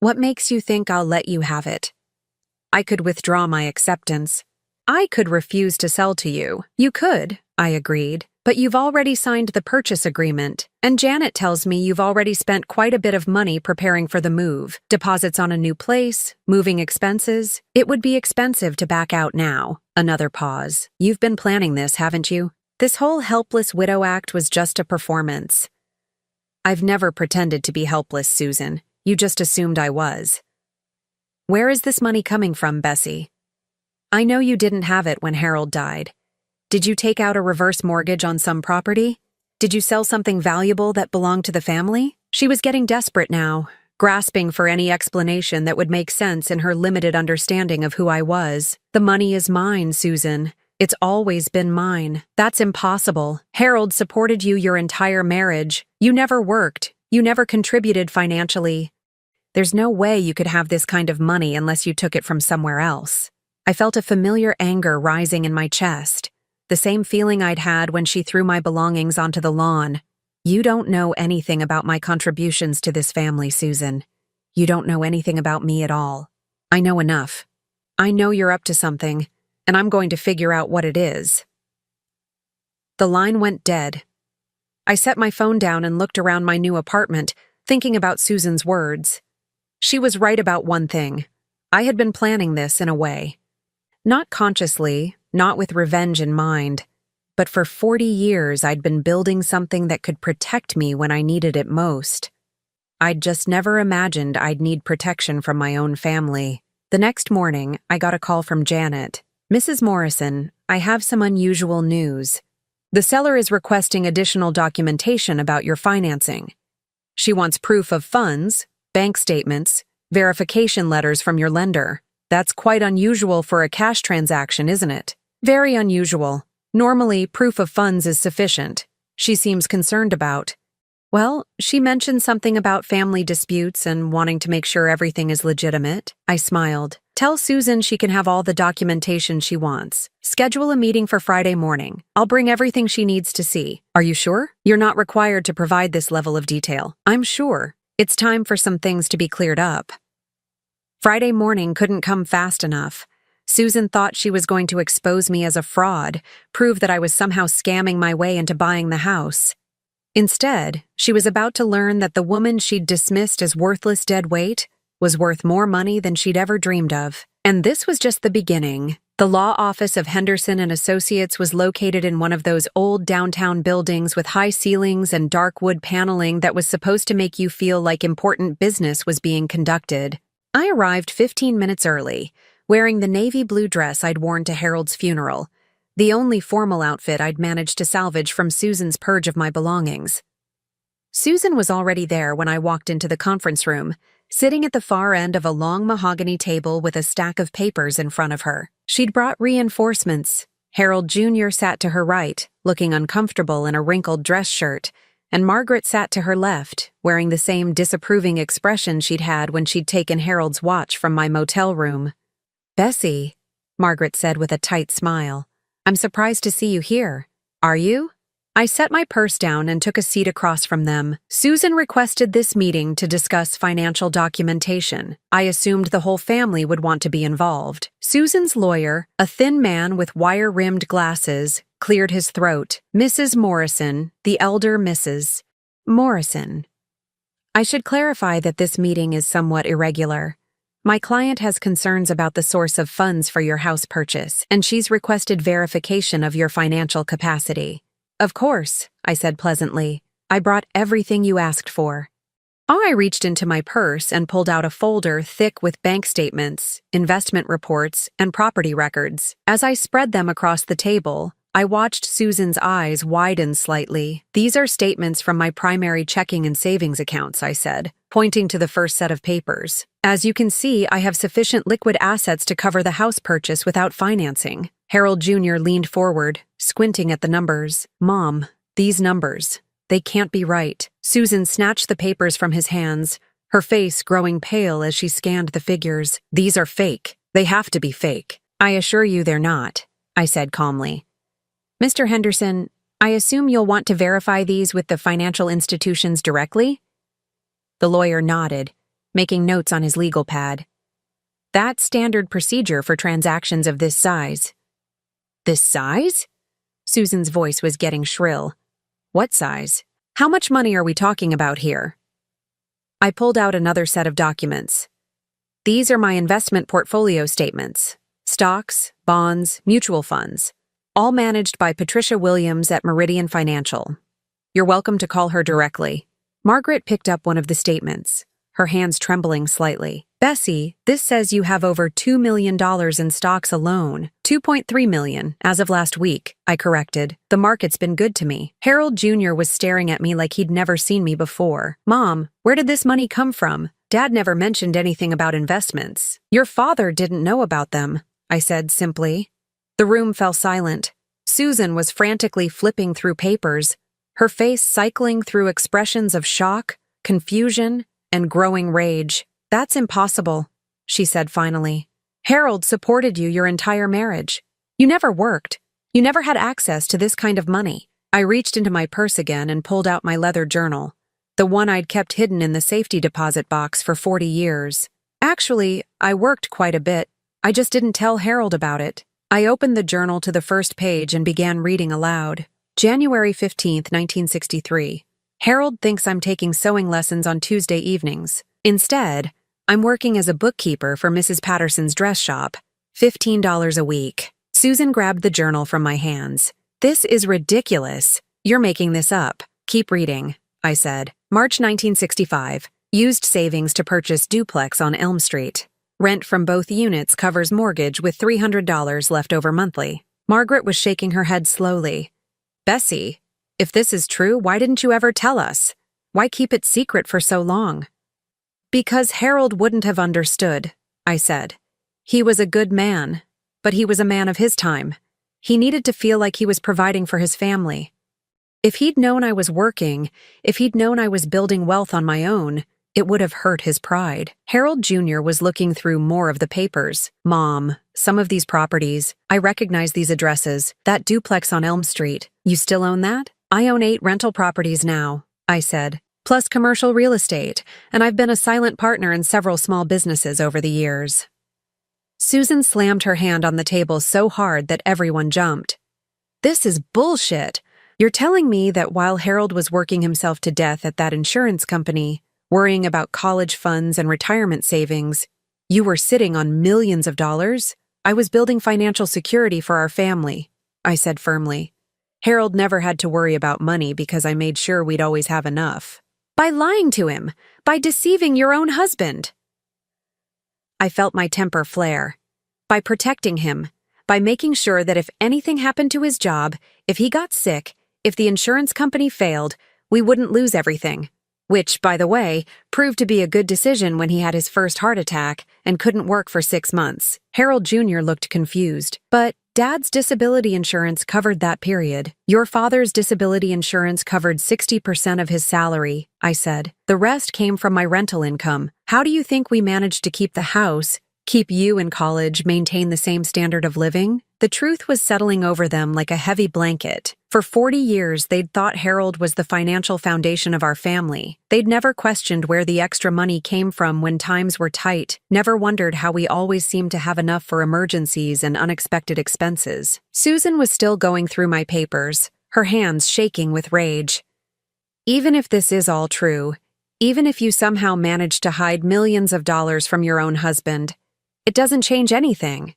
what makes you think I'll let you have it? I could withdraw my acceptance. I could refuse to sell to you. You could, I agreed, but you've already signed the purchase agreement, and Janet tells me you've already spent quite a bit of money preparing for the move. Deposits on a new place, moving expenses. It would be expensive to back out now. Another pause. You've been planning this, haven't you? This whole helpless widow act was just a performance. I've never pretended to be helpless, Susan. You just assumed I was. Where is this money coming from, Bessie? I know you didn't have it when Harold died. Did you take out a reverse mortgage on some property? Did you sell something valuable that belonged to the family? She was getting desperate now, grasping for any explanation that would make sense in her limited understanding of who I was. The money is mine, Susan. It's always been mine. That's impossible. Harold supported you your entire marriage. You never worked. You never contributed financially. There's no way you could have this kind of money unless you took it from somewhere else. I felt a familiar anger rising in my chest, the same feeling I'd had when she threw my belongings onto the lawn. You don't know anything about my contributions to this family, Susan. You don't know anything about me at all. I know enough. I know you're up to something, and I'm going to figure out what it is. The line went dead. I set my phone down and looked around my new apartment, thinking about Susan's words. She was right about one thing. I had been planning this in a way. Not consciously, not with revenge in mind, but for 40 years I'd been building something that could protect me when I needed it most. I'd just never imagined I'd need protection from my own family. The next morning, I got a call from Janet. Mrs. Morrison, I have some unusual news. The seller is requesting additional documentation about your financing. She wants proof of funds, bank statements, verification letters from your lender. That's quite unusual for a cash transaction, isn't it? Very unusual. Normally, proof of funds is sufficient. She seems concerned about. Well, she mentioned something about family disputes and wanting to make sure everything is legitimate. I smiled. Tell Susan she can have all the documentation she wants. Schedule a meeting for Friday morning. I'll bring everything she needs to see. Are you sure? You're not required to provide this level of detail. I'm sure. It's time for some things to be cleared up. Friday morning couldn't come fast enough. Susan thought she was going to expose me as a fraud, prove that I was somehow scamming my way into buying the house. Instead, she was about to learn that the woman she'd dismissed as worthless dead weight was worth more money than she'd ever dreamed of. And this was just the beginning. The law office of Henderson and Associates was located in one of those old downtown buildings with high ceilings and dark wood paneling that was supposed to make you feel like important business was being conducted. I arrived 15 minutes early, wearing the navy blue dress I'd worn to Harold's funeral, the only formal outfit I'd managed to salvage from Susan's purge of my belongings. Susan was already there when I walked into the conference room, sitting at the far end of a long mahogany table with a stack of papers in front of her. She'd brought reinforcements. Harold Jr. sat to her right, looking uncomfortable in a wrinkled dress shirt, and Margaret sat to her left, wearing the same disapproving expression she'd had when she'd taken Harold's watch from my motel room. "Bessie," Margaret said with a tight smile, "I'm surprised to see you here. Are you?" I set my purse down and took a seat across from them. Susan requested this meeting to discuss financial documentation. I assumed the whole family would want to be involved. Susan's lawyer, a thin man with wire-rimmed glasses, cleared his throat. Mrs. Morrison, the elder Mrs. Morrison. I should clarify that this meeting is somewhat irregular. My client has concerns about the source of funds for your house purchase, and she's requested verification of your financial capacity. "Of course," I said pleasantly. "I brought everything you asked for." I reached into my purse and pulled out a folder thick with bank statements, investment reports, and property records. As I spread them across the table, I watched Susan's eyes widen slightly. "These are statements from my primary checking and savings accounts," I said, pointing to the first set of papers. "As you can see, I have sufficient liquid assets to cover the house purchase without financing." Harold Jr. leaned forward, squinting at the numbers. "Mom, these numbers, they can't be right." Susan snatched the papers from his hands, her face growing pale as she scanned the figures. "These are fake. They have to be fake." "I assure you they're not," I said calmly. "Mr. Henderson, I assume you'll want to verify these with the financial institutions directly?" The lawyer nodded, making notes on his legal pad. "That's standard procedure for transactions of this size." "This size?" Susan's voice was getting shrill. "What size? How much money are we talking about here?" I pulled out another set of documents. "These are my investment portfolio statements. Stocks, bonds, mutual funds. All managed by Patricia Williams at Meridian Financial. You're welcome to call her directly." Margaret picked up one of the statements, her hands trembling slightly. "Bessie, this says you have over $2 million in stocks alone. $2.3 million, as of last week," I corrected. "The market's been good to me." Harold Jr. was staring at me like he'd never seen me before. "Mom, where did this money come from? Dad never mentioned anything about investments." "Your father didn't know about them," I said simply. The room fell silent. Susan was frantically flipping through papers, her face cycling through expressions of shock, confusion, and growing rage. "That's impossible," she said finally. "Harold supported you your entire marriage. You never worked. You never had access to this kind of money." I reached into my purse again and pulled out my leather journal, the one I'd kept hidden in the safety deposit box for 40 years. "Actually, I worked quite a bit. I just didn't tell Harold about it." I opened the journal to the first page and began reading aloud. January 15th, 1963. "Harold thinks I'm taking sewing lessons on Tuesday evenings. Instead, I'm working as a bookkeeper for Mrs. Patterson's dress shop. $15 a week." Susan grabbed the journal from my hands. "This is ridiculous. You're making this up." "Keep reading," I said. March 1965. Used savings to purchase duplex on Elm Street. Rent from both units covers mortgage with $300 left over monthly. Margaret was shaking her head slowly. "Bessie, if this is true, why didn't you ever tell us? Why keep it secret for so long?" "Because Harold wouldn't have understood," I said. "He was a good man, but he was a man of his time. He needed to feel like he was providing for his family. If he'd known I was working, if he'd known I was building wealth on my own, it would have hurt his pride." Harold Jr. was looking through more of the papers. "Mom, some of these properties, I recognize these addresses. That duplex on Elm Street, you still own that?" "I own 8 rental properties now," I said, "plus commercial real estate, and I've been a silent partner in several small businesses over the years." Susan slammed her hand on the table so hard that everyone jumped. "This is bullshit. You're telling me that while Harold was working himself to death at that insurance company, worrying about college funds and retirement savings, you were sitting on millions of dollars?" "I was building financial security for our family," I said firmly. "Harold never had to worry about money because I made sure we'd always have enough." "By lying to him, by deceiving your own husband." I felt my temper flare. "By protecting him, by making sure that if anything happened to his job, if he got sick, if the insurance company failed, we wouldn't lose everything. Which, by the way, proved to be a good decision when he had his first heart attack and couldn't work for 6 months. Harold Jr. looked confused. "But Dad's disability insurance covered that period. Your father's disability insurance covered 60% of his salary," I said. "The rest came from my rental income. How do you think we managed to keep the house, keep you in college, maintain the same standard of living?" The truth was settling over them like a heavy blanket. For 40 years, they'd thought Harold was the financial foundation of our family. They'd never questioned where the extra money came from when times were tight, never wondered how we always seemed to have enough for emergencies and unexpected expenses. Susan was still going through my papers, her hands shaking with rage. "Even if this is all true, even if you somehow managed to hide millions of dollars from your own husband, it doesn't change anything.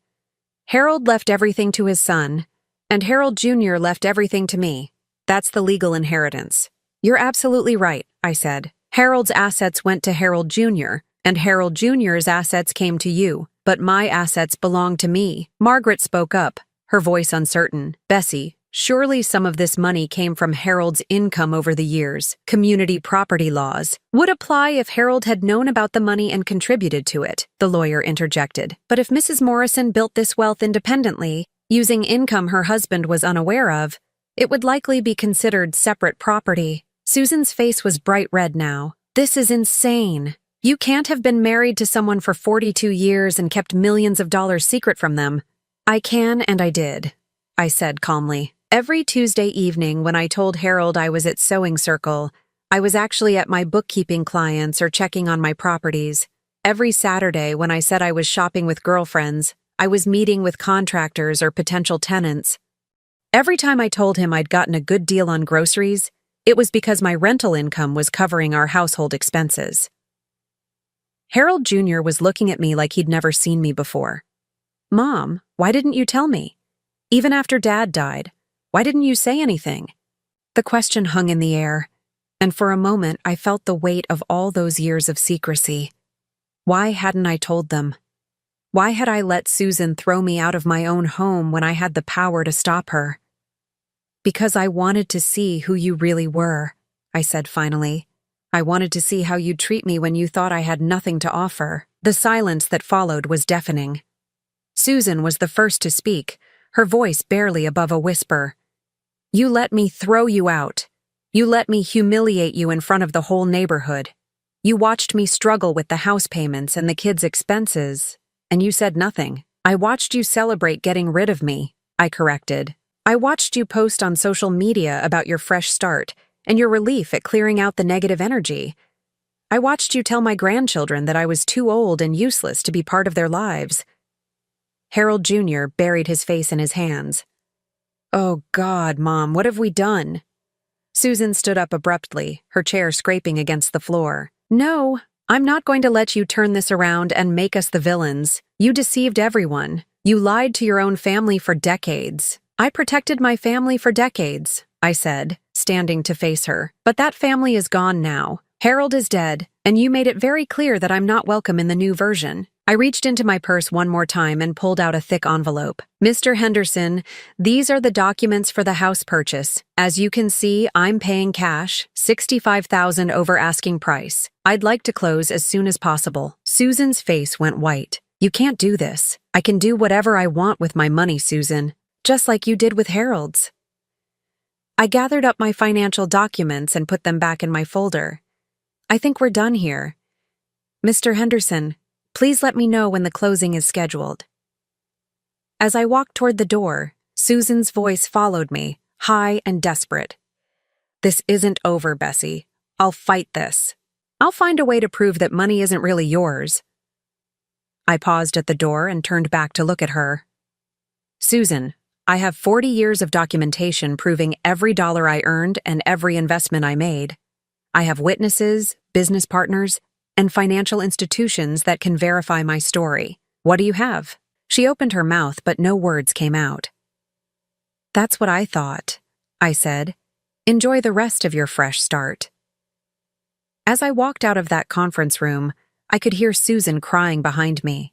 Harold left everything to his son, and Harold Jr. left everything to me. That's the legal inheritance." "You're absolutely right," I said. "Harold's assets went to Harold Jr., and Harold Jr.'s assets came to you, but my assets belong to me." Margaret spoke up, her voice uncertain. "Bessie, Surely some of this money came from Harold's income over the years. Community property laws would apply if Harold had known about the money and contributed to it, the lawyer interjected. But if Mrs. Morrison built this wealth independently, using income her husband was unaware of, it would likely be considered separate property. Susan's face was bright red now. This is insane. You can't have been married to someone for 42 years and kept millions of dollars secret from them. I can and I did, I said calmly. Every Tuesday evening when I told Harold I was at Sewing Circle, I was actually at my bookkeeping clients or checking on my properties. Every Saturday when I said I was shopping with girlfriends, I was meeting with contractors or potential tenants. Every time I told him I'd gotten a good deal on groceries, it was because my rental income was covering our household expenses. Harold Jr. was looking at me like he'd never seen me before. Mom, why didn't you tell me? Even after Dad died, why didn't you say anything? The question hung in the air, and for a moment I felt the weight of all those years of secrecy. Why hadn't I told them? Why had I let Susan throw me out of my own home when I had the power to stop her? Because I wanted to see who you really were, I said finally. I wanted to see how you'd treat me when you thought I had nothing to offer. The silence that followed was deafening. Susan was the first to speak, her voice barely above a whisper. You let me throw you out. You let me humiliate you in front of the whole neighborhood. You watched me struggle with the house payments and the kids' expenses, and you said nothing. I watched you celebrate getting rid of me, I corrected. I watched you post on social media about your fresh start and your relief at clearing out the negative energy. I watched you tell my grandchildren that I was too old and useless to be part of their lives. Harold Jr. buried his face in his hands. Oh God, Mom, what have we done? Susan stood up abruptly, her chair scraping against the floor. No, I'm not going to let you turn this around and make us the villains. You deceived everyone. You lied to your own family for decades. I protected my family for decades, I said, standing to face her. But that family is gone now. Harold is dead, and you made it very clear that I'm not welcome in the new version. I reached into my purse one more time and pulled out a thick envelope. Mr. Henderson, these are the documents for the house purchase. As you can see, I'm paying cash, $65,000 over asking price. I'd like to close as soon as possible. Susan's face went white. You can't do this. I can do whatever I want with my money, Susan, just like you did with Harold's. I gathered up my financial documents and put them back in my folder. I think we're done here. Mr. Henderson, please let me know when the closing is scheduled. As I walked toward the door, Susan's voice followed me, high and desperate. This isn't over, Bessie. I'll fight this. I'll find a way to prove that money isn't really yours. I paused at the door and turned back to look at her. Susan, I have 40 years of documentation proving every dollar I earned and every investment I made. I have witnesses, business partners, and financial institutions that can verify my story. What do you have? She opened her mouth, but no words came out. That's what I thought, I said. Enjoy the rest of your fresh start. As I walked out of that conference room, I could hear Susan crying behind me.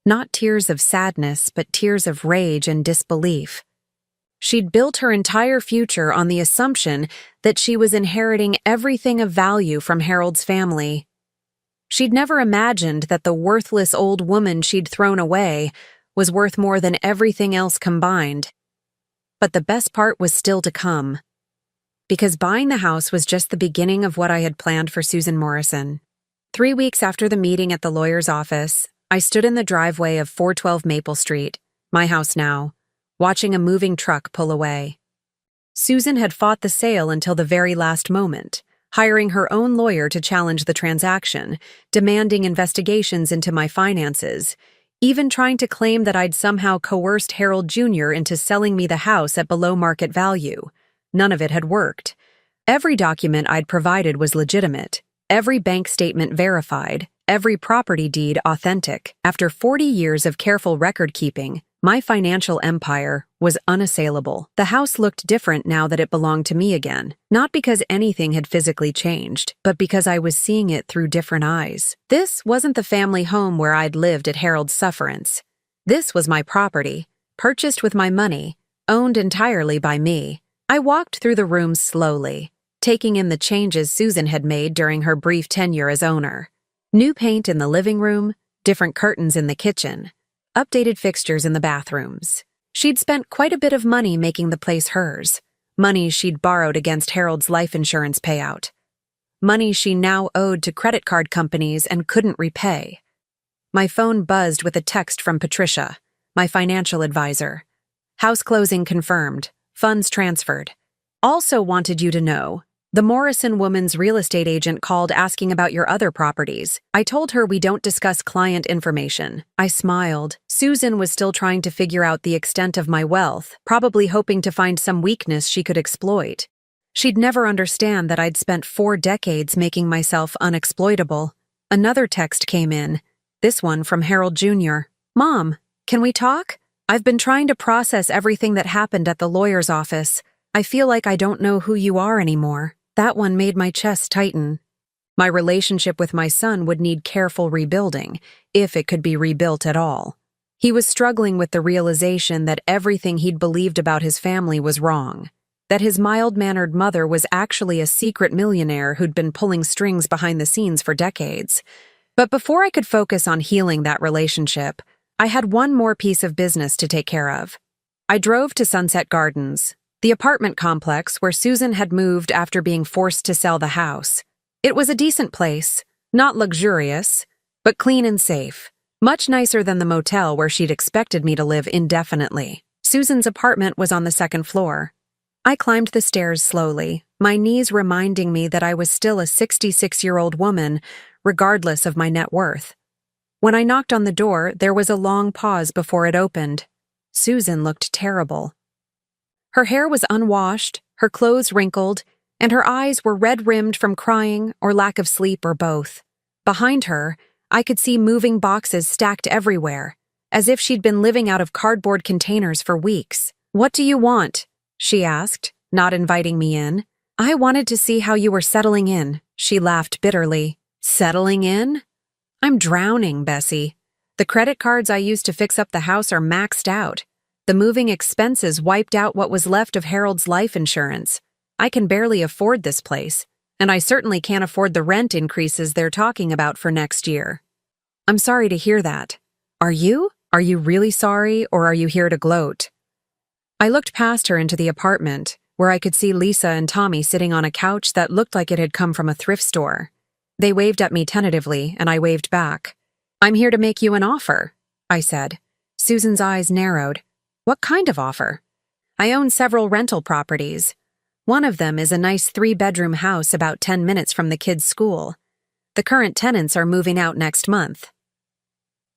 Not tears of sadness, but tears of rage and disbelief. She'd built her entire future on the assumption that she was inheriting everything of value from Harold's family. She'd never imagined that the worthless old woman she'd thrown away was worth more than everything else combined. But the best part was still to come. Because buying the house was just the beginning of what I had planned for Susan Morrison. 3 weeks after the meeting at the lawyer's office, I stood in the driveway of 412 Maple Street, my house now, watching a moving truck pull away. Susan had fought the sale until the very last moment, hiring her own lawyer to challenge the transaction, demanding investigations into my finances, even trying to claim that I'd somehow coerced Harold Jr. into selling me the house at below market value. None of it had worked. Every document I'd provided was legitimate, every bank statement verified, every property deed authentic. After 40 years of careful record-keeping, my financial empire was unassailable. The house looked different now that it belonged to me again, not because anything had physically changed, but because I was seeing it through different eyes. This wasn't the family home where I'd lived at Harold's sufferance. This was my property, purchased with my money, owned entirely by me. I walked through the rooms slowly, taking in the changes Susan had made during her brief tenure as owner. New paint in the living room, different curtains in the kitchen, updated fixtures in the bathrooms. She'd spent quite a bit of money making the place hers, money she'd borrowed against Harold's life insurance payout, money she now owed to credit card companies and couldn't repay. My phone buzzed with a text from Patricia, my financial advisor. House closing confirmed. Funds transferred. Also wanted you to know, the Morrison woman's real estate agent called asking about your other properties. I told her we don't discuss client information. I smiled. Susan was still trying to figure out the extent of my wealth, probably hoping to find some weakness she could exploit. She'd never understand that I'd spent 4 decades making myself unexploitable. Another text came in, this one from Harold Jr. Mom, can we talk? I've been trying to process everything that happened at the lawyer's office. I feel like I don't know who you are anymore. That one made my chest tighten. My relationship with my son would need careful rebuilding, if it could be rebuilt at all. He was struggling with the realization that everything he'd believed about his family was wrong, that his mild-mannered mother was actually a secret millionaire who'd been pulling strings behind the scenes for decades. But before I could focus on healing that relationship, I had one more piece of business to take care of. I drove to Sunset Gardens, the apartment complex where Susan had moved after being forced to sell the house. It was a decent place, not luxurious, but clean and safe, much nicer than the motel where she'd expected me to live indefinitely. Susan's apartment was on the 2nd floor. I climbed the stairs slowly, my knees reminding me that I was still a 66-year-old woman, regardless of my net worth. When I knocked on the door, there was a long pause before it opened. Susan looked terrible. Her hair was unwashed, her clothes wrinkled, and her eyes were red-rimmed from crying or lack of sleep or both. Behind her, I could see moving boxes stacked everywhere, as if she'd been living out of cardboard containers for weeks. "What do you want?" she asked, not inviting me in. "I wanted to see how you were settling in," she laughed bitterly. "Settling in? I'm drowning, Bessie. The credit cards I used to fix up the house are maxed out. The moving expenses wiped out what was left of Harold's life insurance. I can barely afford this place, and I certainly can't afford the rent increases they're talking about for next year." "I'm sorry to hear that. Are you? Are you really sorry, or are you here to gloat?" I looked past her into the apartment, where I could see Lisa and Tommy sitting on a couch that looked like it had come from a thrift store. They waved at me tentatively, and I waved back. "I'm here to make you an offer," I said. Susan's eyes narrowed. "What kind of offer?" "I own several rental properties. One of them is a nice 3-bedroom house about 10 minutes from the kids' school. The current tenants are moving out next month."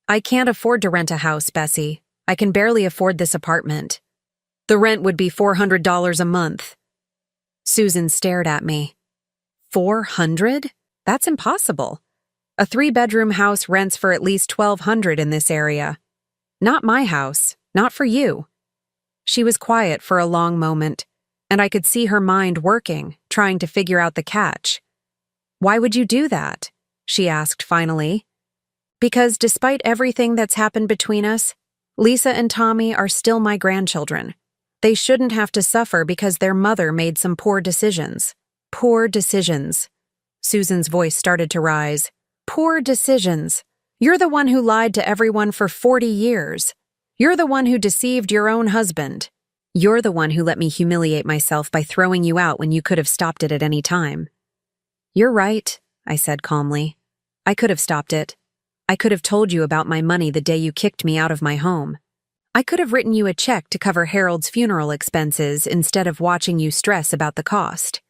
"I can't afford to rent a house, Bessie. I can barely afford this apartment. The rent would be $400 a month." Susan stared at me. "400? That's impossible. A 3-bedroom house rents for at least $1,200 in this area. Not my house, not for you." She was quiet for a long moment, and I could see her mind working, trying to figure out the catch. "Why would you do that?" she asked finally. "Because despite everything that's happened between us, Lisa and Tommy are still my grandchildren. They shouldn't have to suffer because their mother made some poor decisions." "Poor decisions." Susan's voice started to rise. "Poor decisions. You're the one who lied to everyone for 40 years. You're the one who deceived your own husband. You're the one who let me humiliate myself by throwing you out when you could have stopped it at any time." "You're right," I said calmly. "I could have stopped it. I could have told you about my money the day you kicked me out of my home. I could have written you a check to cover Harold's funeral expenses instead of watching you stress about the cost.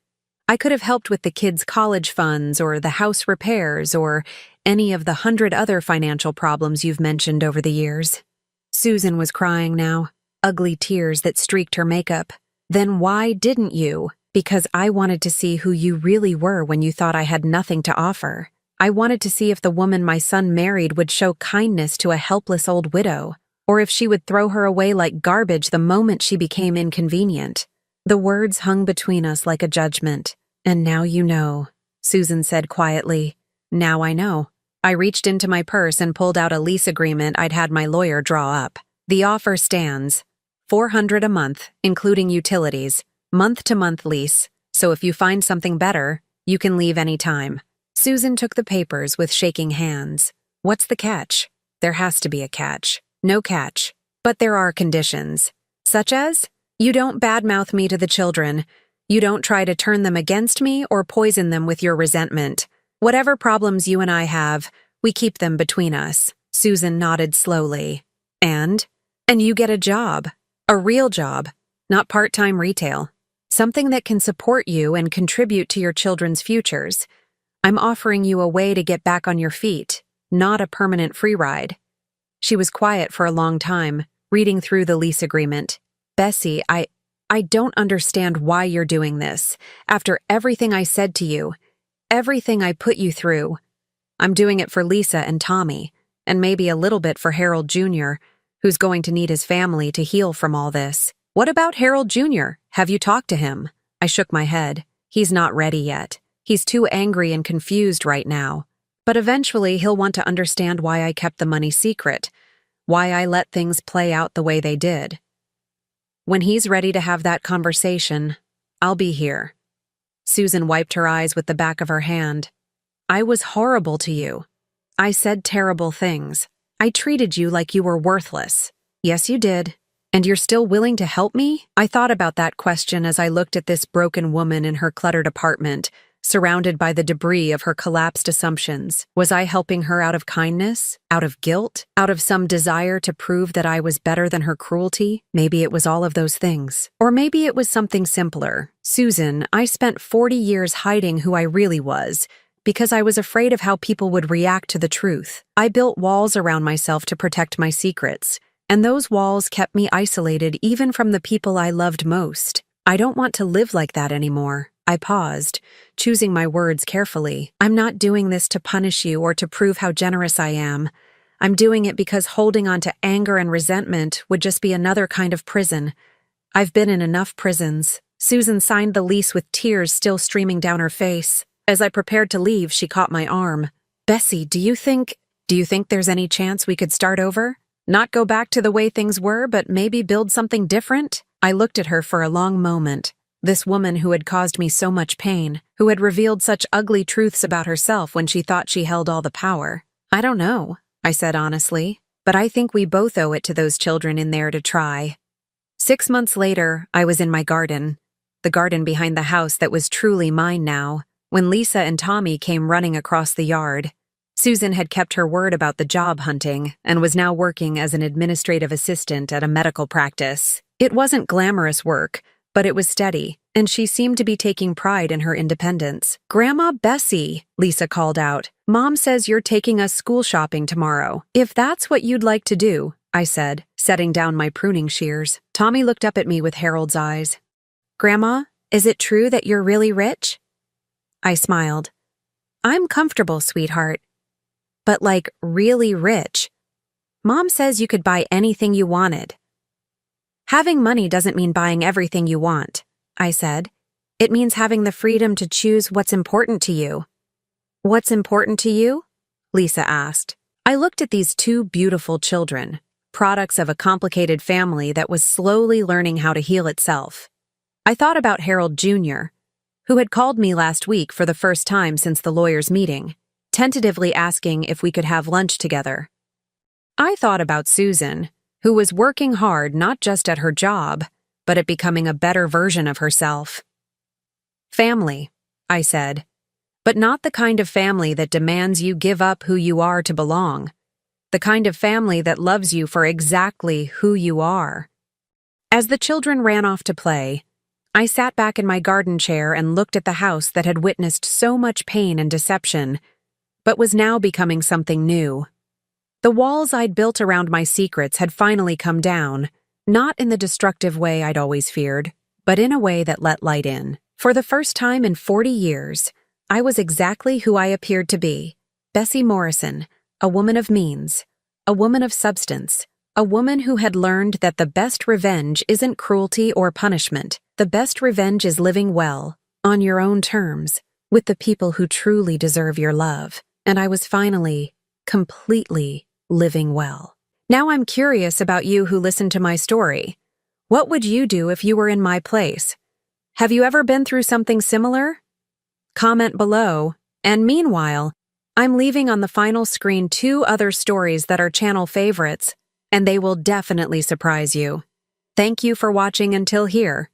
I could have helped with the kids' college funds or the house repairs or any of the 100 other financial problems you've mentioned over the years." Susan was crying now, ugly tears that streaked her makeup. "Then why didn't you?" "Because I wanted to see who you really were when you thought I had nothing to offer. I wanted to see if the woman my son married would show kindness to a helpless old widow, or if she would throw her away like garbage the moment she became inconvenient." The words hung between us like a judgment. "And now you know," Susan said quietly. "Now I know." I reached into my purse and pulled out a lease agreement I'd had my lawyer draw up. "The offer stands. $400 a month, including utilities, month-to-month lease, so if you find something better, you can leave any time. Susan took the papers with shaking hands. What's the catch? There has to be a catch. No catch. But there are conditions. Such as, you don't badmouth me to the children. You don't try to turn them against me or poison them with your resentment. Whatever problems you and I have, we keep them between us. Susan nodded slowly. And you get a job. A real job. Not part-time retail. Something that can support you and contribute to your children's futures. I'm offering you a way to get back on your feet, not a permanent free ride. She was quiet for a long time, reading through the lease agreement. Bessie, I don't understand why you're doing this. After everything I said to you, everything I put you through. I'm doing it for Lisa and Tommy, and maybe a little bit for Harold Jr., who's going to need his family to heal from all this. What about Harold Jr.? Have you talked to him? I shook my head. He's not ready yet. He's too angry and confused right now. But eventually he'll want to understand why I kept the money secret, why I let things play out the way they did. When he's ready to have that conversation, I'll be here. Susan wiped her eyes with the back of her hand. I was horrible to you. I said terrible things. I treated you like you were worthless. Yes, you did. And you're still willing to help me? I thought about that question as I looked at this broken woman in her cluttered apartment, surrounded by the debris of her collapsed assumptions. Was I helping her out of kindness? Out of guilt? Out of some desire to prove that I was better than her cruelty? Maybe it was all of those things. Or maybe it was something simpler. Susan, I spent 40 years hiding who I really was, because I was afraid of how people would react to the truth. I built walls around myself to protect my secrets, and those walls kept me isolated even from the people I loved most. I don't want to live like that anymore. I paused, choosing my words carefully. I'm not doing this to punish you or to prove how generous I am. I'm doing it because holding on to anger and resentment would just be another kind of prison. I've been in enough prisons. Susan signed the lease with tears still streaming down her face. As I prepared to leave, she caught my arm. Bessie, do you think there's any chance we could start over? Not go back to the way things were, but maybe build something different? I looked at her for a long moment. This woman who had caused me so much pain, who had revealed such ugly truths about herself when she thought she held all the power. I don't know, I said honestly, but I think we both owe it to those children in there to try. 6 months later, I was in my garden, the garden behind the house that was truly mine now, when Lisa and Tommy came running across the yard. Susan had kept her word about the job hunting and was now working as an administrative assistant at a medical practice. It wasn't glamorous work, but it was steady, and she seemed to be taking pride in her independence. Grandma Bessie, Lisa called out, Mom says you're taking us school shopping tomorrow. If that's what you'd like to do, I said, setting down my pruning shears. Tommy looked up at me with Harold's eyes. Grandma, is it true that you're really rich? I smiled. I'm comfortable, sweetheart. But like really rich. Mom says you could buy anything you wanted. Having money doesn't mean buying everything you want, I said. It means having the freedom to choose what's important to you. What's important to you? Lisa asked. I looked at these two beautiful children, products of a complicated family that was slowly learning how to heal itself. I thought about Harold Jr., who had called me last week for the first time since the lawyer's meeting, tentatively asking if we could have lunch together. I thought about Susan, who was working hard not just at her job, but at becoming a better version of herself. Family, I said, but not the kind of family that demands you give up who you are to belong. The kind of family that loves you for exactly who you are. As the children ran off to play, I sat back in my garden chair and looked at the house that had witnessed so much pain and deception, but was now becoming something new. The walls I'd built around my secrets had finally come down, not in the destructive way I'd always feared, but in a way that let light in. For the first time in 40 years, I was exactly who I appeared to be, Bessie Morrison, a woman of means, a woman of substance, a woman who had learned that the best revenge isn't cruelty or punishment. The best revenge is living well, on your own terms, with the people who truly deserve your love. And I was finally, completely living well. Now I'm curious about you who listened to my story. What would you do if you were in my place? Have you ever been through something similar? Comment below, and meanwhile, I'm leaving on the final screen 2 other stories that are channel favorites, and they will definitely surprise you. Thank you for watching until here.